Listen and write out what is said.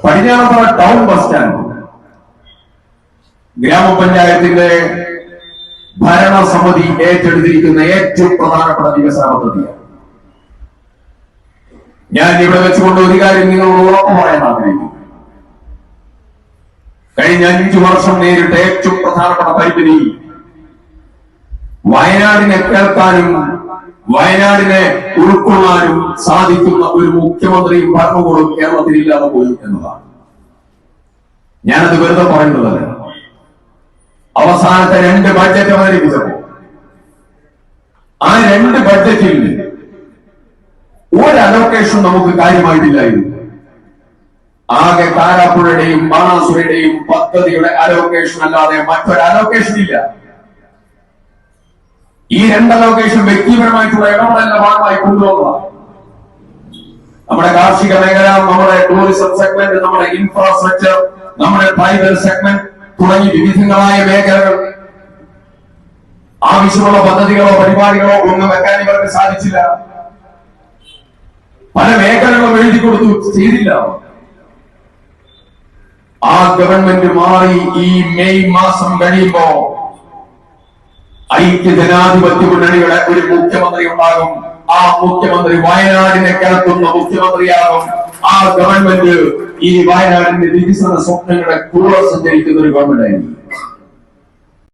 Padinjarathara town bus stand ഗ്രാമപഞ്ചായത്തിന്റെ ഭരണസമിതി ഏറ്റെടുത്തിരിക്കുന്ന ഏറ്റവും പ്രധാനപ്പെട്ട വികസന പദ്ധതിയാണ്. ഞാൻ ഇവിടെ വെച്ചുകൊണ്ട് ഒരു കാര്യം നിങ്ങളോട് ഉറപ്പ് പറയാൻ ആഗ്രഹിക്കുന്നു. കഴിഞ്ഞ 5 വർഷം നേരിട്ട ഏറ്റവും പ്രധാനപ്പെട്ട പരിമിതി വയനാടിനെ കേൾക്കാനും വയനാടിനെ ഉൾക്കൊള്ളാനും സാധിക്കുന്ന ഒരു മുഖ്യമന്ത്രിയും ഭരണകൂടവും കേരളത്തിൽ ഇല്ലാതെ പോയി എന്നതാണ്. ഞാനത് വെറുതെ പറയുന്നതല്ല. അവസാനത്തെ 2 ബഡ്ജറ്റ് അവതരിപ്പിച്ചപ്പോൾ ആ 2 ബഡ്ജറ്റിൽ ഒരു അലോക്കേഷൻ നമുക്ക് കാര്യമായിട്ടില്ലായിരുന്നു. ആകെ കാരാപ്പുഴയുടെയും ബാണാസുരയുടെയും പദ്ധതിയുടെ അലോക്കേഷൻ അല്ലാതെ മറ്റൊരു അലോക്കേഷൻ ഇല്ല. ഈ 2 അലോക്കേഷൻ വ്യക്തിപരമായിട്ടുള്ള ഇടപെടലിന്റെ ഭാഗമായി കൊണ്ടുവന്നതാണ്. നമ്മുടെ കാർഷിക മേഖല, നമ്മുടെ ടൂറിസം സെഗ്മെന്റ്, നമ്മുടെ ഇൻഫ്രാസ്ട്രക്ചർ, നമ്മുടെ ട്രൈബൽ സെഗ്മെന്റ് തുടങ്ങി വിവിധങ്ങളായ മേഖലകൾ ആവശ്യമുള്ള പദ്ധതികളോ പരിപാടികളോ ഒന്നും വെക്കാൻ ഇവർക്ക് സാധിച്ചില്ല. പല മേഖലകളും എഴുതി കൊടുത്തു, ചെയ്തില്ല. ആ ഗവൺമെന്റ് മാറി ഈ മെയ് മാസം കഴിയുമ്പോ ഐക്യ ജനാധിപത്യ മുന്നണിയുടെ ഒരു മുഖ്യമന്ത്രി ഉണ്ടാകും. ആ മുഖ്യമന്ത്രി വയനാടിനെ കേൾക്കുന്ന മുഖ്യമന്ത്രിയാകും. ആ ഗവൺമെന്റ് ഈ വയനാടിന്റെ വികസന സ്വപ്നങ്ങളെ കൂടെ സഞ്ചരിക്കുന്ന ഒരു ഗവൺമെന്റ് ആയിരിക്കും.